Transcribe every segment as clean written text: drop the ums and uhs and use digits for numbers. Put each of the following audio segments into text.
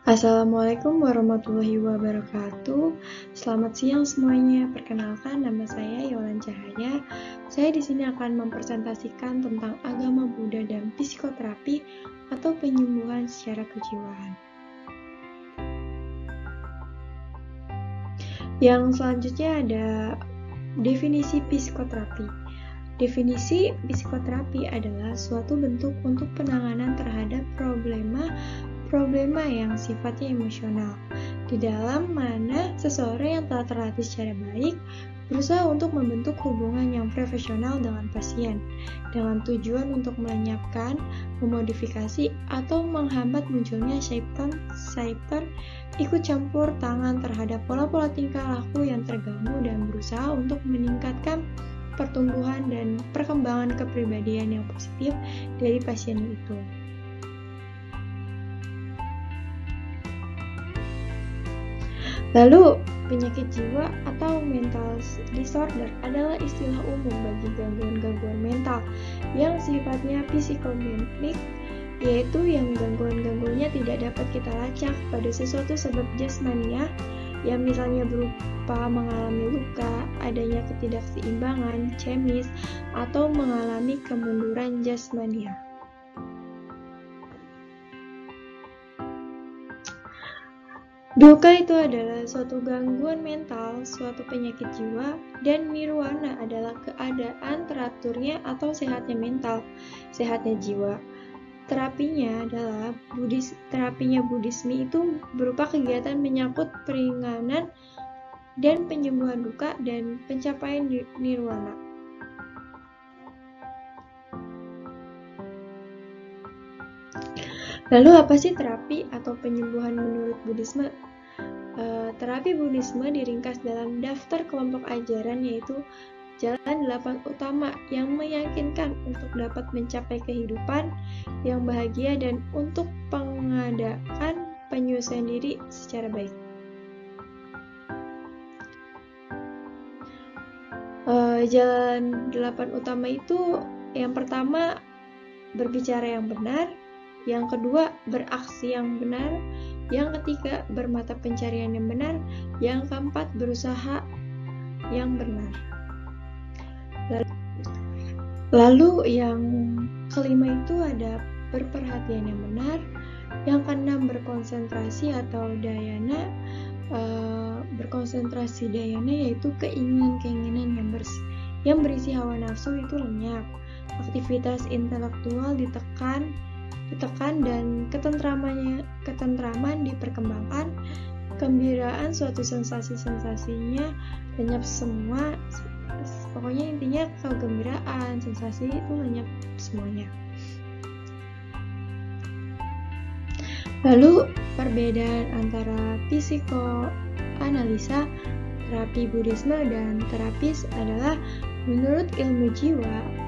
Assalamualaikum warahmatullahi wabarakatuh. Selamat siang semuanya. Perkenalkan, nama saya Yolan Cahaya. Saya di sini akan mempresentasikan tentang agama Buddha dan psikoterapi atau penyembuhan secara kejiwaan. Yang selanjutnya ada definisi psikoterapi. Definisi psikoterapi adalah suatu bentuk untuk penanganan terhadap problema yang sifatnya emosional, di dalam mana seseorang yang telah terlatih secara baik berusaha untuk membentuk hubungan yang profesional dengan pasien, dengan tujuan untuk melenyapkan, memodifikasi, atau menghambat munculnya syaitan ikut campur tangan terhadap pola-pola tingkah laku yang terganggu dan berusaha untuk meningkatkan pertumbuhan dan perkembangan kepribadian yang positif dari pasien itu. Lalu, penyakit jiwa atau mental disorder adalah istilah umum bagi gangguan-gangguan mental yang sifatnya psikogenik, yaitu yang gangguan-gangguannya tidak dapat kita lacak pada sesuatu sebab jasmania, yang misalnya berupa mengalami luka, adanya ketidakseimbangan chemis, atau mengalami kemunduran jasmania. Duka itu adalah suatu gangguan mental, suatu penyakit jiwa, dan nirwana adalah keadaan teraturnya atau sehatnya mental, sehatnya jiwa. Terapinya Buddhisme itu berupa kegiatan menyangkut peringanan dan penyembuhan duka dan pencapaian nirwana. Lalu apa sih terapi atau penyembuhan menurut Buddhisme? Terapi Buddhisme diringkas dalam daftar kelompok ajaran, yaitu jalan 8 utama yang meyakinkan untuk dapat mencapai kehidupan yang bahagia dan untuk pengadakan penyelesaian diri secara baik. Jalan 8 utama itu yang pertama berbicara yang benar, yang kedua beraksi yang benar, yang ketiga bermata pencarian yang benar, yang keempat berusaha yang benar. Lalu yang kelima itu ada berperhatian yang benar, yang keenam berkonsentrasi atau dhyana. Berkonsentrasi dhyana yaitu keinginan-keinginan yang berisi hawa nafsu itu lenyap, aktivitas intelektual ditekan dan ketentraman diperkembangkan, kegembiraan suatu sensasinya lenyap semua. Pokoknya intinya kegembiraan, sensasi itu lenyap semuanya. Lalu perbedaan antara psikoanalisa, terapi Buddhisme, dan terapis adalah menurut ilmu jiwa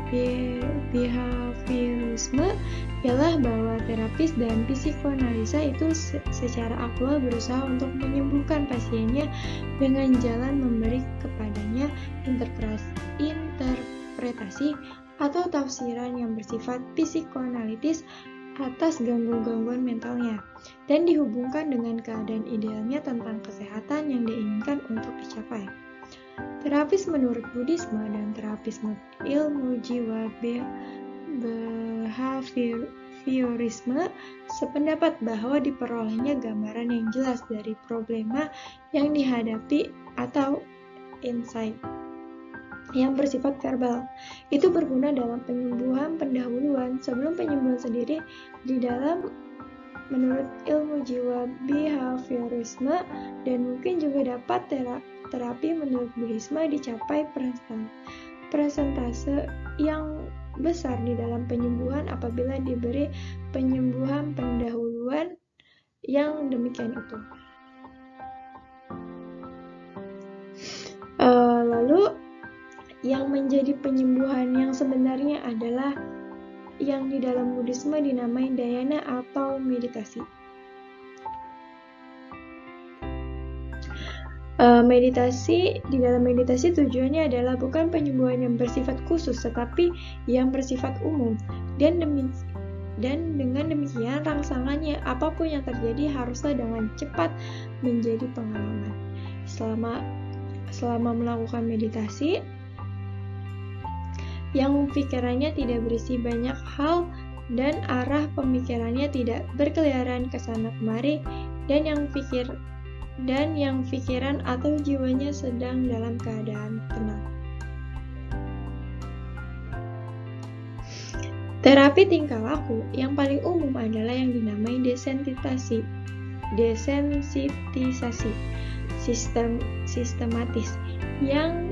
behaviorisme ialah bahwa terapis dan psikoanalisa itu secara aktual berusaha untuk menyembuhkan pasiennya dengan jalan memberi kepadanya interpretasi atau tafsiran yang bersifat psikoanalitis atas gangguan mentalnya dan dihubungkan dengan keadaan idealnya tentang kesehatan yang diinginkan untuk dicapai. Terapis menurut Buddhisme dan terapis ilmu jiwa behaviorisme sependapat bahwa diperolehnya gambaran yang jelas dari problema yang dihadapi atau insight yang bersifat verbal itu berguna dalam penyembuhan pendahuluan sebelum penyembuhan sendiri. Di dalam menurut ilmu jiwa behaviorisme dan mungkin juga dapat terapi menurut Buddhisme dicapai persentase yang besar di dalam penyembuhan apabila diberi penyembuhan pendahuluan yang demikian itu. Lalu yang menjadi penyembuhan yang sebenarnya adalah yang di dalam Buddhisme dinamai dhyana atau meditasi. Di dalam meditasi tujuannya adalah bukan penyembuhan yang bersifat khusus, tetapi yang bersifat umum, Dan dengan demikian rangsangannya apapun yang terjadi haruslah dengan cepat menjadi pengalaman. Selama melakukan meditasi yang pikirannya tidak berisi banyak hal dan arah pemikirannya tidak berkeliaran ke sana kemari, dan yang pikiran atau jiwanya sedang dalam keadaan tenang. Terapi tingkah laku yang paling umum adalah yang dinamai desensitisasi sistematis, yang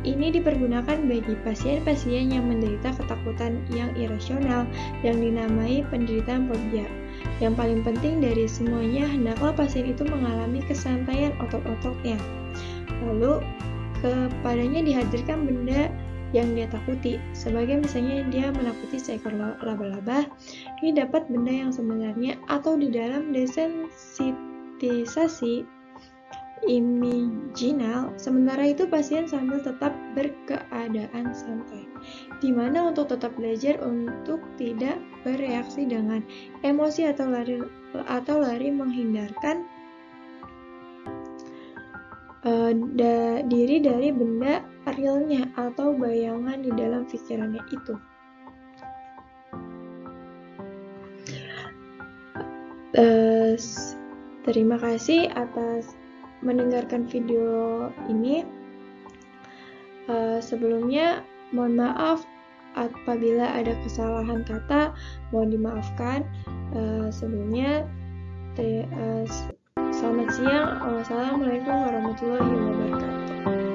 ini dipergunakan bagi pasien-pasien yang menderita ketakutan yang irasional yang dinamai penderitaan fobia. Yang paling penting dari semuanya, hendaklah pasien itu mengalami kesantaian otot-ototnya. Lalu, kepadanya dihadirkan benda yang dia takuti. Sebagai misalnya dia menakuti seekor laba-laba, ini dapat benda yang sebenarnya atau di dalam desensitisasi imaginal. Sementara itu pasien sambil tetap berkeadaan santai, di mana untuk tetap belajar untuk tidak bereaksi dengan emosi atau lari menghindarkan diri dari benda realnya atau bayangan di dalam pikirannya itu. Terima kasih atas mendengarkan video ini. Sebelumnya mohon maaf apabila ada kesalahan kata, mohon dimaafkan. Sebelumnya selamat siang. Wassalamualaikum warahmatullahi wabarakatuh.